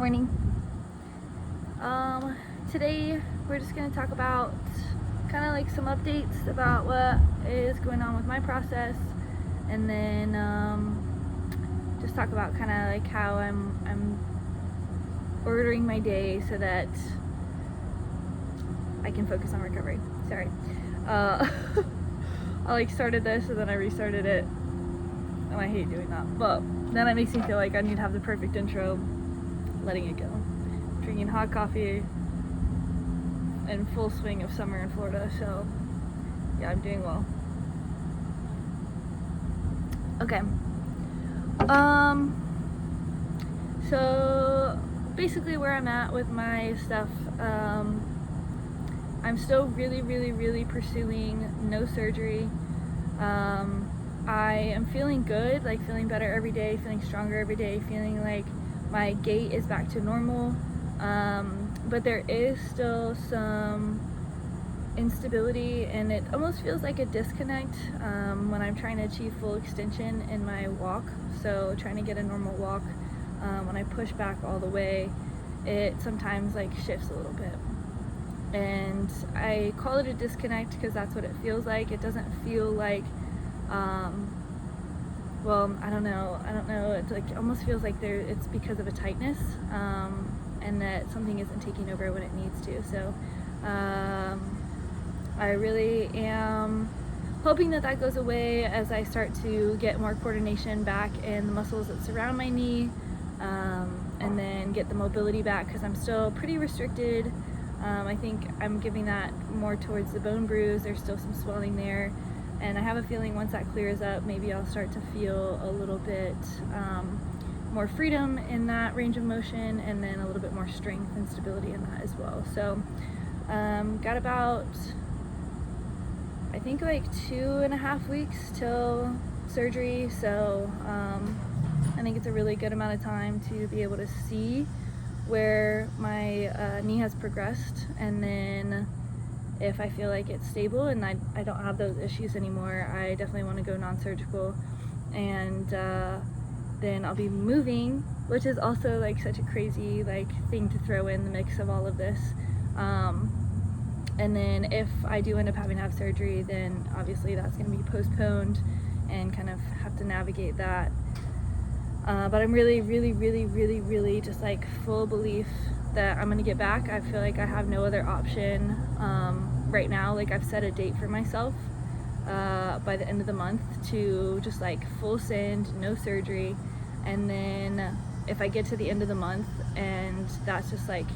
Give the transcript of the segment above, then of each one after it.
Morning. Today we're just going to talk about kind of like some updates about what is going on with my process, and then just talk about kind of like how I'm ordering my day so that I can focus on recovery. Sorry. I like started this and then I restarted it, and I hate doing that, but then it makes me feel like I need to have the perfect intro. Letting it go. Drinking hot coffee in full swing of summer in Florida, so yeah, I'm doing well. Okay. So basically where I'm at with my stuff, I'm still really pursuing no surgery. I am feeling good, like feeling better every day, feeling stronger every day, feeling like my gait is back to normal, but there is still some instability, and it almost feels like a disconnect when I'm trying to achieve full extension in my walk. So trying to get a normal walk, when I push back all the way, it sometimes like shifts a little bit, and I call it a disconnect because that's what it feels like. It doesn't feel like well, I don't know, it's like, it almost feels like it's because of a tightness, and that something isn't taking over when it needs to. So I really am hoping that goes away as I start to get more coordination back in the muscles that surround my knee, and then get the mobility back, because I'm still pretty restricted. I think I'm giving that more towards the bone bruise. There's still some swelling there. And I have a feeling once that clears up, maybe I'll start to feel a little bit more freedom in that range of motion, and then a little bit more strength and stability in that as well. So got about, I think, like 2.5 weeks till surgery. So I think it's a really good amount of time to be able to see where my knee has progressed, and then if I feel like it's stable and I don't have those issues anymore, I definitely want to go non-surgical, and then I'll be moving, which is also like such a crazy like thing to throw in the mix of all of this. And then if I do end up having to have surgery, then obviously that's going to be postponed and kind of have to navigate that. But I'm really just like full belief that I'm gonna get back. I feel like I have no other option right now. Like, I've set a date for myself by the end of the month to just like full send, no surgery, and then if I get to the end of the month and that's just like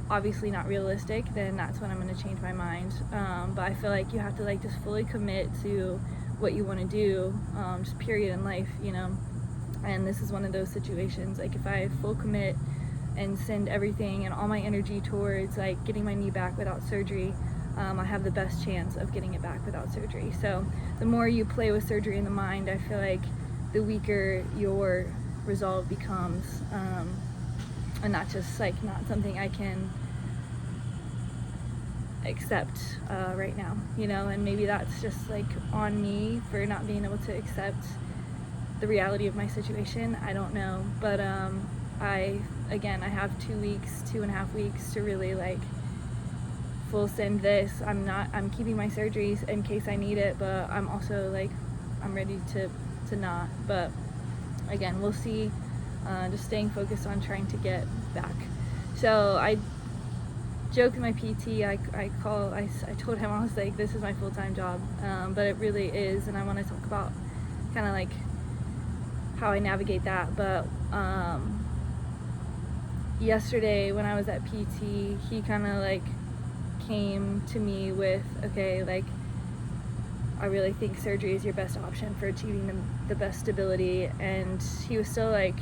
obviously not realistic, then that's when I'm gonna change my mind. But I feel like you have to like just fully commit to what you want to do, just period in life, you know. And this is one of those situations. Like, if I full commit and send everything and all my energy towards like getting my knee back without surgery, I have the best chance of getting it back without surgery. So the more you play with surgery in the mind, I feel like the weaker your resolve becomes, and that's just like not something I can accept right now, you know. And maybe that's just like on me for not being able to accept the reality of my situation. I don't know, but I have 2.5 weeks to really like full send this. I'm keeping my surgeries in case I need it, but I'm also like, I'm ready to not. But again, we'll see. Just staying focused on trying to get back. So I joked with my PT. I told him, I was like, this is my full-time job, but it really is, and I want to talk about kind of like how I navigate that. But yesterday when I was at PT, he kind of like came to me with, okay, like, I really think surgery is your best option for achieving the best stability. And he was still like,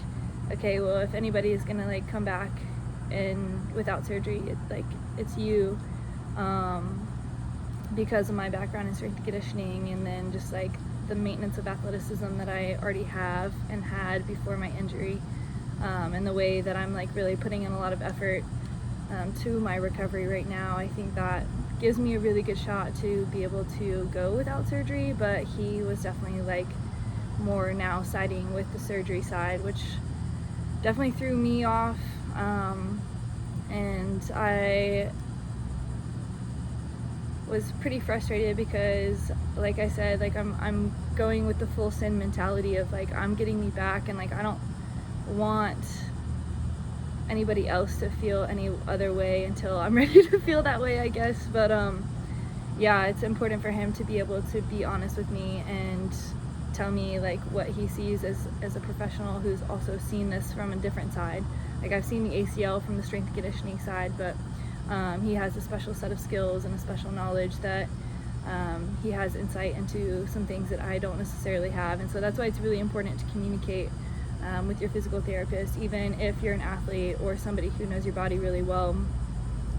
okay, well, if anybody is gonna like come back and without surgery, it's you, because of my background in strength and conditioning, and then just like the maintenance of athleticism that I already have and had before my injury, and the way that I'm like really putting in a lot of effort to my recovery right now. I think that gives me a really good shot to be able to go without surgery. But he was definitely like more now siding with the surgery side, which definitely threw me off And I was pretty frustrated because, like I said, like I'm going with the full sin mentality of like I'm getting me back, and like I don't want anybody else to feel any other way until I'm ready to feel that way, I guess. But yeah, it's important for him to be able to be honest with me and tell me like what he sees as a professional who's also seen this from a different side. Like I've seen the ACL from the strength and conditioning side, but he has a special set of skills and a special knowledge that he has insight into some things that I don't necessarily have. And so that's why it's really important to communicate with your physical therapist, even if you're an athlete or somebody who knows your body really well.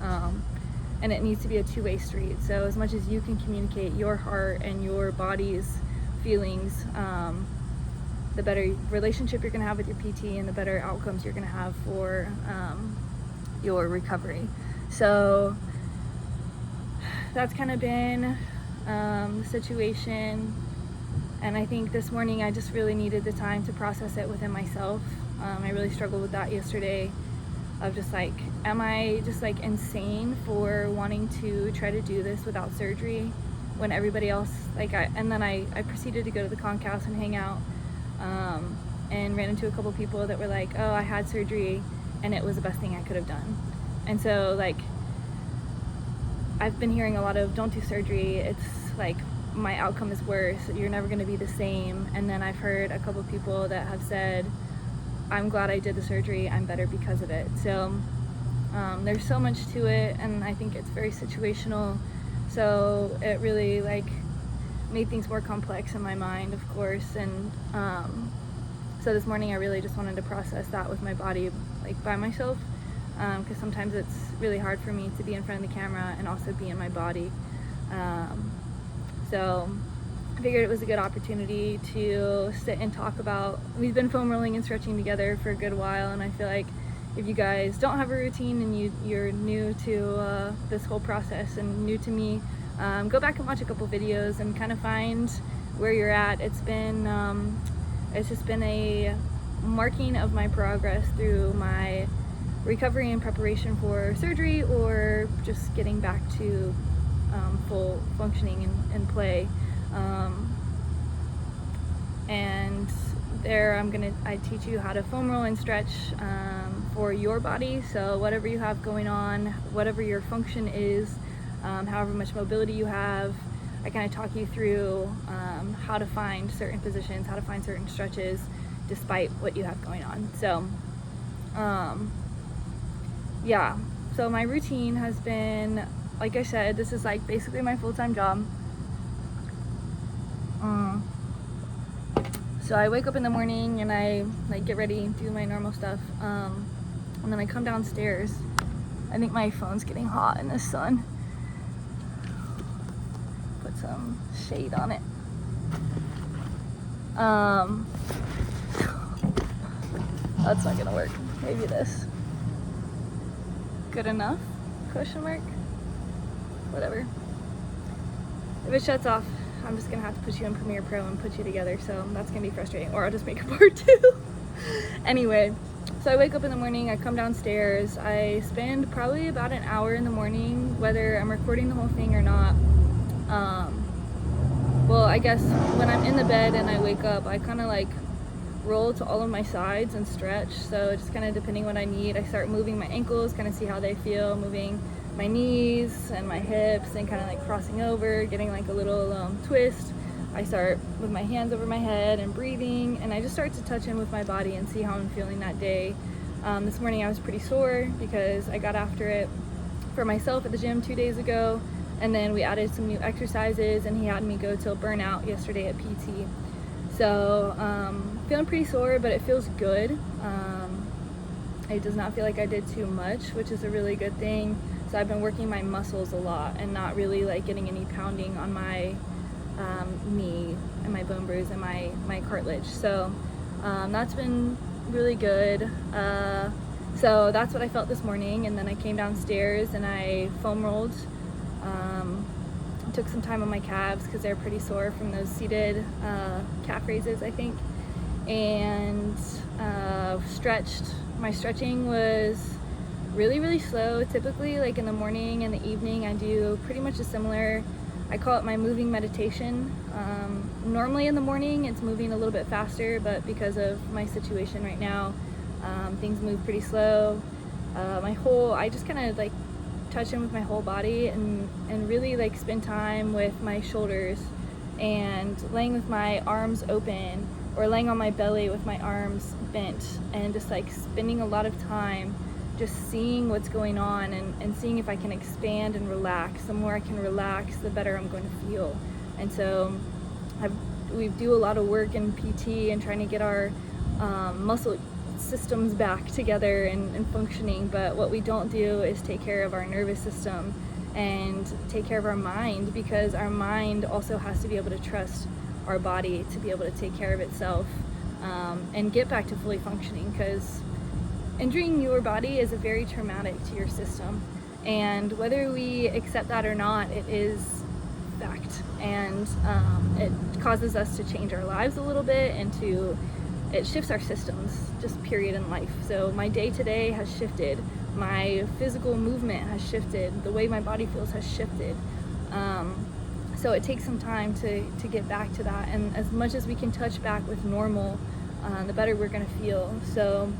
And it needs to be a two-way street. So as much as you can communicate your heart and your body's feelings, the better relationship you're going to have with your PT and the better outcomes you're going to have for your recovery. So that's kind of been the situation. And I think this morning I just really needed the time to process it within myself. I really struggled with that yesterday, of just like, am I just like insane for wanting to try to do this without surgery when everybody else, like and then I proceeded to go to the Concourse and hang out, and ran into a couple people that were like, oh, I had surgery and it was the best thing I could have done. And so like I've been hearing a lot of, don't do surgery, it's like my outcome is worse, you're never going to be the same. And then I've heard a couple people that have said, I'm glad I did the surgery, I'm better because of it. So there's so much to it, and I think it's very situational. So it really like made things more complex in my mind, of course. And so this morning I really just wanted to process that with my body, like by myself, because sometimes it's really hard for me to be in front of the camera and also be in my body. So I figured it was a good opportunity to sit and talk about, we've been foam rolling and stretching together for a good while, and I feel like if you guys don't have a routine and you're new to this whole process and new to me, go back and watch a couple videos and kind of find where you're at. It's just been a marking of my progress through my recovery and preparation for surgery, or just getting back to full functioning and play. And there I teach you how to foam roll and stretch for your body. So whatever you have going on, whatever your function is, however much mobility you have, I kind of talk you through how to find certain positions, how to find certain stretches despite what you have going on. So yeah, so my routine has been, like I said, this is like basically my full-time job. So I wake up in the morning and I like get ready, do my normal stuff, and then I come downstairs. I think my phone's getting hot in the sun. Put some shade on it. That's not gonna work. Maybe this. Good enough? Question mark? Whatever. If it shuts off, I'm just gonna have to put you in Premiere Pro and put you together, so that's gonna be frustrating, or I'll just make a part two. Anyway, so I wake up in the morning, I come downstairs, I spend probably about an hour in the morning, whether I'm recording the whole thing or not. Well, I guess when I'm in the bed and I wake up, I kind of like roll to all of my sides and stretch. So just kind of depending what I need, I start moving my ankles, kind of see how they feel, moving my knees and my hips and kind of like crossing over, getting like a little twist. I start with my hands over my head and breathing, and I just start to touch in with my body and see how I'm feeling that day. This morning I was pretty sore because I got after it for myself at the gym 2 days ago, and then we added some new exercises and he had me go till burnout yesterday at PT. So feeling pretty sore, but it feels good. It does not feel like I did too much, which is a really good thing. So I've been working my muscles a lot and not really like getting any pounding on my knee and my bone bruise and my cartilage. So that's been really good. So that's what I felt this morning, and then I came downstairs and I foam rolled. Took some time on my calves because they're pretty sore from those seated calf raises, I think, and stretched my stretching was really, really slow. Typically, like in the morning and the evening, I do pretty much a similar, I call it my moving meditation. Normally in the morning, it's moving a little bit faster, but because of my situation right now, things move pretty slow. I just kind of like touch in with my whole body and really like spend time with my shoulders and laying with my arms open or laying on my belly with my arms bent and just like spending a lot of time just seeing what's going on and seeing if I can expand and relax. The more I can relax, the better I'm going to feel. And so we do a lot of work in PT and trying to get our muscle systems back together and functioning, but what we don't do is take care of our nervous system and take care of our mind, because our mind also has to be able to trust our body to be able to take care of itself and get back to fully functioning, because injuring your body is very traumatic to your system, and whether we accept that or not, it is fact, and it causes us to change our lives a little bit and it shifts our systems, just period in life. So my day-to-day has shifted, my physical movement has shifted, the way my body feels has shifted. So it takes some time to get back to that, and as much as we can touch back with normal, the better we're gonna feel. So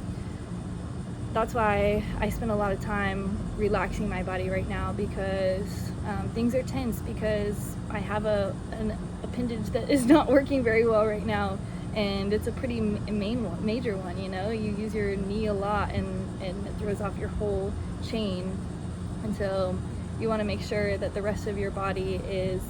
that's why I spend a lot of time relaxing my body right now, because things are tense, because I have an appendage that is not working very well right now, and it's a pretty major one, you know. You use your knee a lot and it throws off your whole chain, and so you want to make sure that the rest of your body is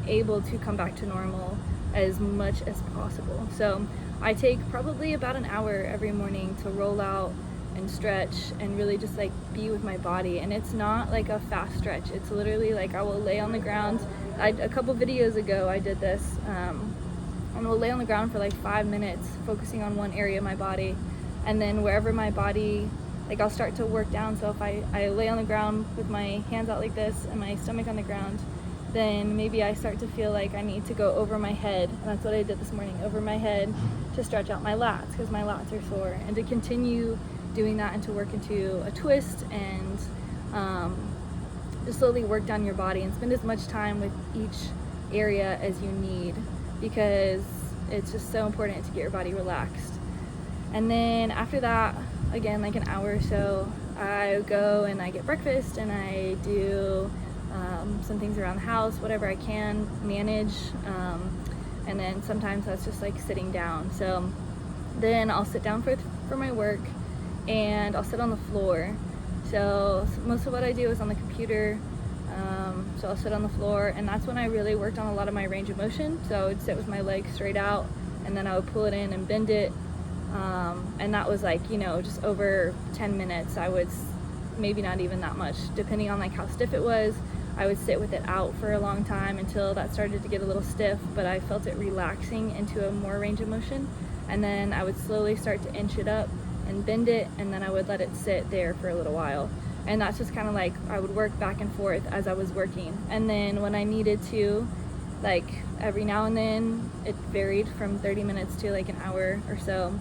able to come back to normal as much as possible. So I take probably about an hour every morning to roll out and stretch and really just like be with my body. And it's not like a fast stretch, it's literally like I will lay on the ground. A couple videos ago I did this, and we'll lay on the ground for like 5 minutes focusing on one area of my body, and then wherever my body, like I'll start to work down. So if I lay on the ground with my hands out like this and my stomach on the ground, then maybe I start to feel like I need to go over my head, and that's what I did this morning, over my head, to stretch out my lats, because my lats are sore, and to continue doing that and to work into a twist, and just slowly work down your body and spend as much time with each area as you need, because it's just so important to get your body relaxed. And then after that, again, like an hour or so, I go and I get breakfast and I do some things around the house, whatever I can manage, and then sometimes that's just like sitting down. So then I'll sit down for my work, and I'll sit on the floor. So most of what I do is on the computer. So I'll sit on the floor, and that's when I really worked on a lot of my range of motion. So I would sit with my legs straight out, and then I would pull it in and bend it, and that was like, you know, just over 10 minutes. I would, maybe not even that much, depending on like how stiff it was. I would sit with it out for a long time until that started to get a little stiff, but I felt it relaxing into a more range of motion, and then I would slowly start to inch it up and bend it, and then I would let it sit there for a little while. And that's just kind of like, I would work back and forth as I was working. And then when I needed to, like every now and then, it varied from 30 minutes to like an hour or so,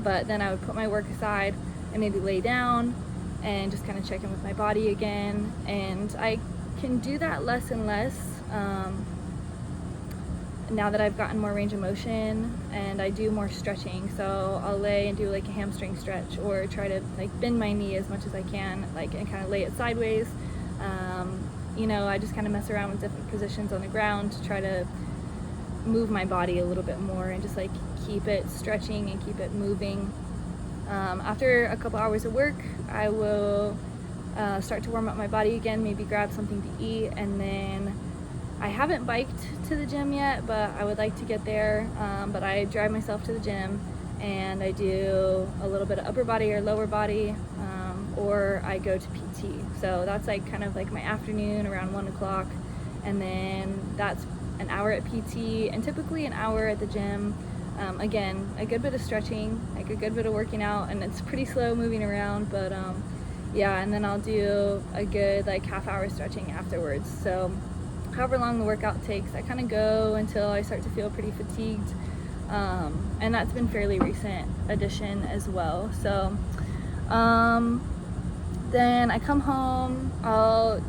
but then I would put my work aside and maybe lay down and just kind of check in with my body again. And I can do that less and less now that I've gotten more range of motion and I do more stretching. So I'll lay and do like a hamstring stretch, or try to like bend my knee as much as I can, like, and kind of lay it sideways. You know, I just kind of mess around with different positions on the ground to try to move my body a little bit more and just like keep it stretching and keep it moving. After a couple hours of work, I will start to warm up my body again, maybe grab something to eat, and then I haven't biked to the gym yet, but I would like to get there. But I drive myself to the gym and I do a little bit of upper body or lower body, or I go to PT. So that's like kind of like my afternoon around 1 o'clock. And then that's an hour at PT and typically an hour at the gym. Again, a good bit of stretching, like a good bit of working out, and it's pretty slow moving around, but yeah, and then I'll do a good like half-hour stretching afterwards. So however long the workout takes, I kind of go until I start to feel pretty fatigued. And that's been fairly recent addition as well. So then I come home, I'll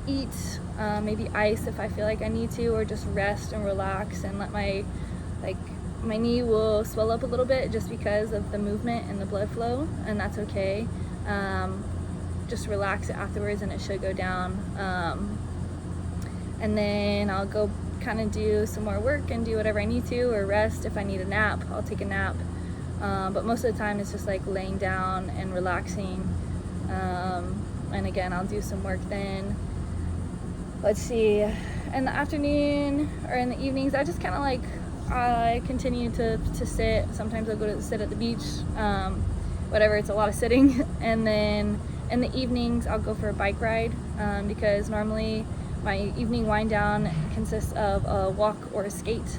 eat maybe ice if I feel like I need to, or just rest and relax and let my knee will swell up a little bit just because of the movement and the blood flow, and that's okay. Just relax it afterwards and it should go down. And then I'll go kind of do some more work and do whatever I need to, or rest. If I need a nap, I'll take a nap. But most of the time it's just like laying down and relaxing. And again, I'll do some work then. Let's see, in the afternoon or in the evenings, I just kind of like, I continue to sit. Sometimes I'll go to sit at the beach, whatever, it's a lot of sitting. And then in the evenings, I'll go for a bike ride, because normally my evening wind down consists of a walk or a skate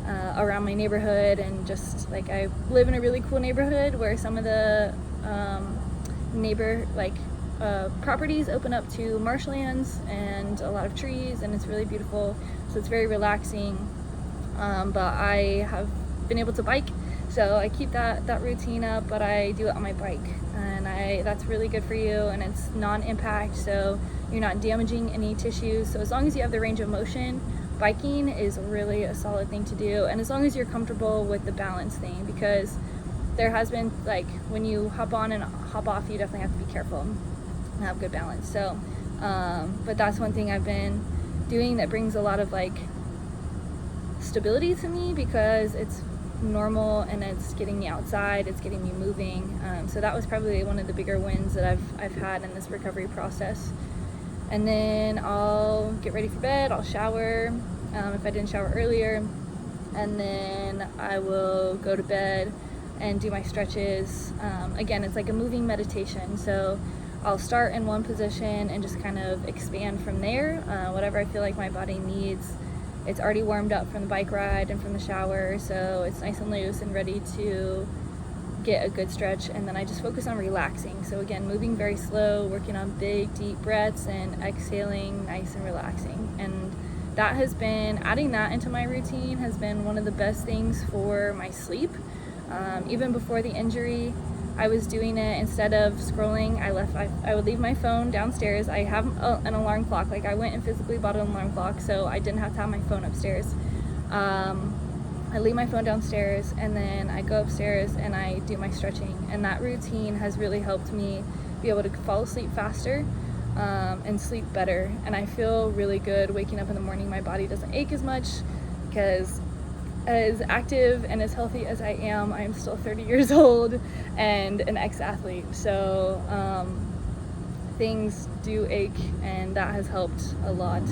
around my neighborhood. And just like, I live in a really cool neighborhood where some of the properties open up to marshlands and a lot of trees, and it's really beautiful, so it's very relaxing. But I have been able to bike, so I keep that routine up, but I do it on my bike, and that's really good for you, and it's non-impact, so you're not damaging any tissues. So as long as you have the range of motion, biking is really a solid thing to do, and as long as you're comfortable with the balance thing, because there has been, like, when you hop on and hop off, you definitely have to be careful and have good balance. So but that's one thing I've been doing that brings a lot of like stability to me, because it's normal and it's getting me outside, it's getting me moving. So that was probably one of the bigger wins that I've had in this recovery process. And then I'll get ready for bed, I'll shower if I didn't shower earlier, and then I will go to bed and do my stretches. Again, it's like a moving meditation, so I'll start in one position and just kind of expand from there, whatever I feel like my body needs. It's already warmed up from the bike ride and from the shower, so it's nice and loose and ready to get a good stretch. And then I just focus on relaxing. So again, moving very slow, working on big deep breaths and exhaling nice and relaxing. And that has been, adding that into my routine has been one of the best things for my sleep. Even before the injury, I was doing it instead of scrolling. I would leave my phone downstairs. I have an alarm clock. Like, I went and physically bought an alarm clock, so I didn't have to have my phone upstairs. I leave my phone downstairs, and then I go upstairs and I do my stretching. And that routine has really helped me be able to fall asleep faster and sleep better. And I feel really good waking up in the morning. My body doesn't ache as much, because as active and as healthy as I am still 30 years old and an ex-athlete. So things do ache, and that has helped a lot,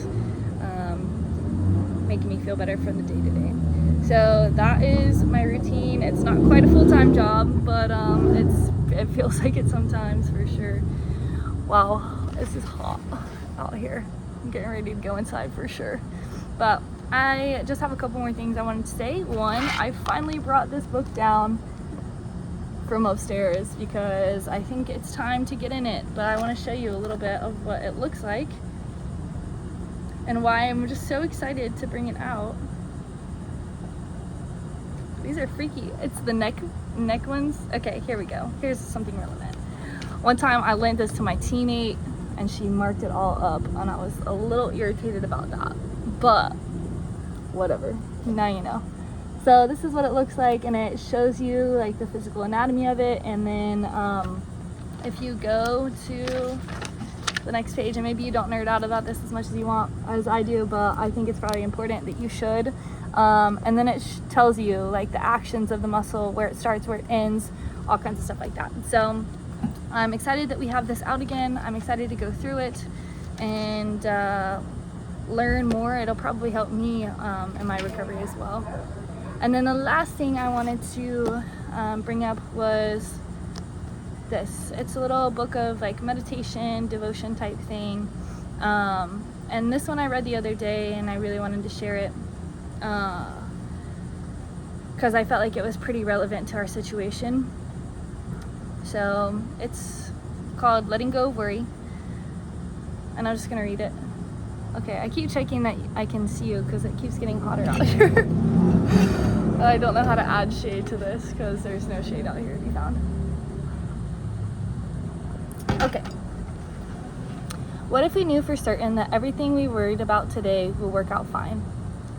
making me feel better from the day to day. So that is my routine. It's not quite a full-time job, but it feels like it sometimes, for sure. Wow, this is hot out here. I'm getting ready to go inside for sure. But I just have a couple more things I wanted to say. One, I finally brought this book down from upstairs because I think it's time to get in it, but I want to show you a little bit of what it looks like and why I'm just so excited to bring it out. These are freaky. It's the neck ones. Okay, here we go. Here's something relevant. One time I lent this to my teammate and she marked it all up, and I was a little irritated about that, but whatever, now you know. So this is what it looks like, and it shows you like the physical anatomy of it. And then if you go to the next page, and maybe you don't nerd out about this as much as I do, but I think it's probably important that you should. And then it tells you like the actions of the muscle, where it starts, where it ends, all kinds of stuff like that. So I'm excited that we have this out again. I'm excited to go through it and learn more. It'll probably help me in my recovery as well. And then the last thing I wanted to bring up was this. It's a little book of like meditation, devotion type thing. And this one I read the other day, and I really wanted to share it because I felt like it was pretty relevant to our situation. So it's called Letting Go of Worry, and I'm just gonna read it. Okay, I keep checking that I can see you because it keeps getting hotter out here. I don't know how to add shade to this because there's no shade out here to be found. Okay. What if we knew for certain that everything we worried about today would work out fine?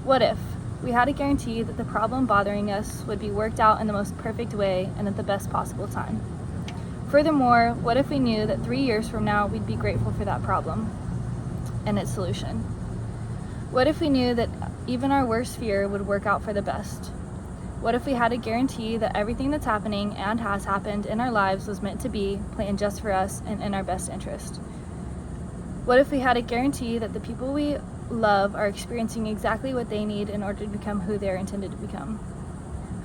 What if we had a guarantee that the problem bothering us would be worked out in the most perfect way and at the best possible time? Furthermore, what if we knew that 3 years from now we'd be grateful for that problem and its solution? What if we knew that even our worst fear would work out for the best? What if we had a guarantee that everything that's happening and has happened in our lives was meant to be, planned just for us, and in our best interest? What if we had a guarantee that the people we love are experiencing exactly what they need in order to become who they're intended to become?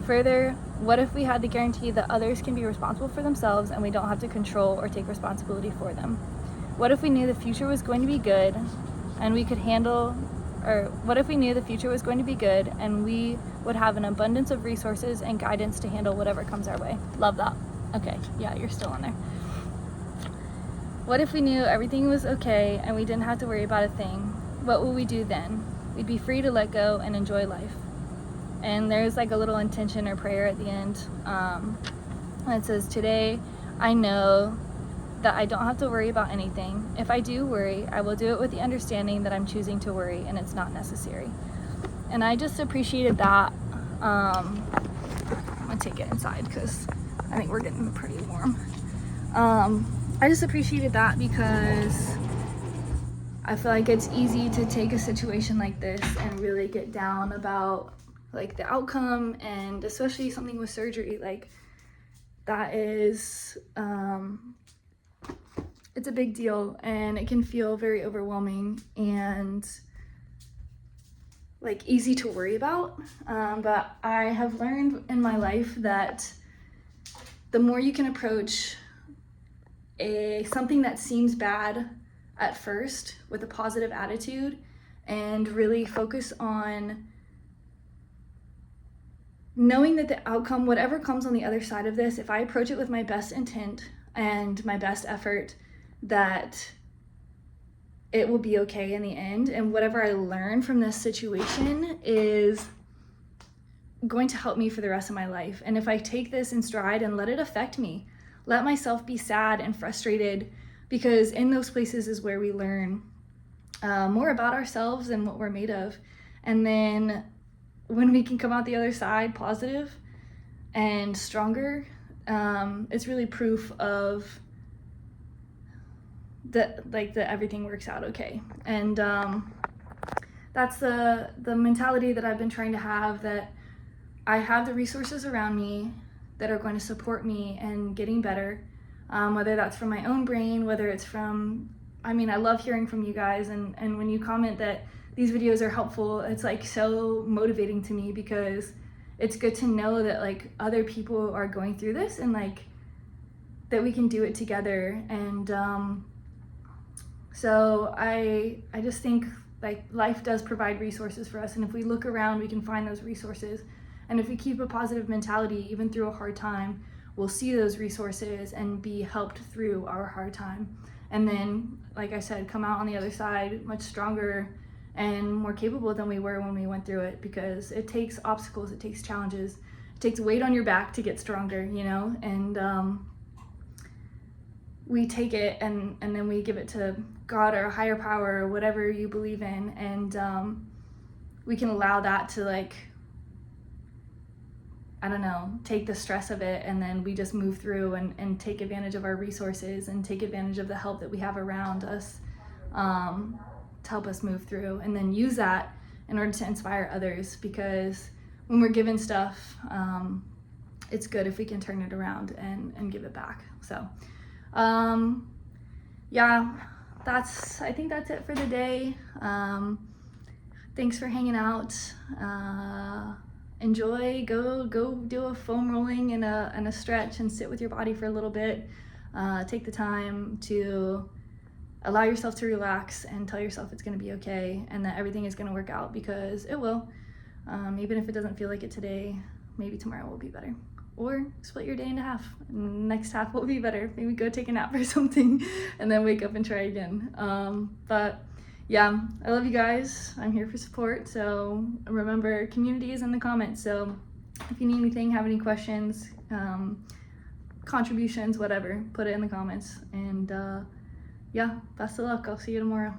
Further, what if we had the guarantee that others can be responsible for themselves and we don't have to control or take responsibility for them? What if we knew the future was going to be good and we could handle, or what if we knew the future was going to be good and we would have an abundance of resources and guidance to handle whatever comes our way? Love that. Okay, yeah, you're still on there. What if we knew everything was okay and we didn't have to worry about a thing? What would we do then? We'd be free to let go and enjoy life. And there's like a little intention or prayer at the end. And it says, today I know that I don't have to worry about anything. If I do worry, I will do it with the understanding that I'm choosing to worry and it's not necessary. And I just appreciated that. I'm gonna take it inside because I think we're getting pretty warm. I just appreciated that because I feel like it's easy to take a situation like this and really get down about like the outcome, and especially something with surgery, like that is, it's a big deal and it can feel very overwhelming and like easy to worry about. But I have learned in my life that the more you can approach something that seems bad at first with a positive attitude and really focus on knowing that the outcome, whatever comes on the other side of this, if I approach it with my best intent and my best effort, that it will be okay in the end. And whatever I learn from this situation is going to help me for the rest of my life. And if I take this in stride and let it affect me, let myself be sad and frustrated, because in those places is where we learn more about ourselves and what we're made of. And then when we can come out the other side positive and stronger, it's really proof of that everything works out okay. And that's the mentality that I've been trying to have, that I have the resources around me that are going to support me in getting better, whether that's from my own brain, whether it's from, I love hearing from you guys, and when you comment that these videos are helpful, it's like so motivating to me, because it's good to know that like other people are going through this and like that we can do it together. And so I just think like life does provide resources for us, and if we look around we can find those resources. And if we keep a positive mentality even through a hard time, we'll see those resources and be helped through our hard time. And then, like I said, come out on the other side much stronger and more capable than we were when we went through it, because it takes obstacles, it takes challenges, it takes weight on your back to get stronger, you know? And we take it and then we give it to God or a higher power or whatever you believe in, and we can allow that to like, I don't know, take the stress of it, and then we just move through and take advantage of our resources and take advantage of the help that we have around us to help us move through, and then use that in order to inspire others, because when we're given stuff, it's good if we can turn it around and give it back. So yeah, I think that's it for the day. Thanks for hanging out. Enjoy, go do a foam rolling and a stretch and sit with your body for a little bit. Take the time to allow yourself to relax and tell yourself it's going to be okay and that everything is going to work out, because it will. Even if it doesn't feel like it today, maybe tomorrow will be better. Or split your day into half. Next half will be better. Maybe go take a nap or something and then wake up and try again. But yeah, I love you guys. I'm here for support. So remember, community is in the comments. So If you need anything, have any questions, contributions, whatever, put it in the comments. And yeah, best of luck. I'll see you tomorrow.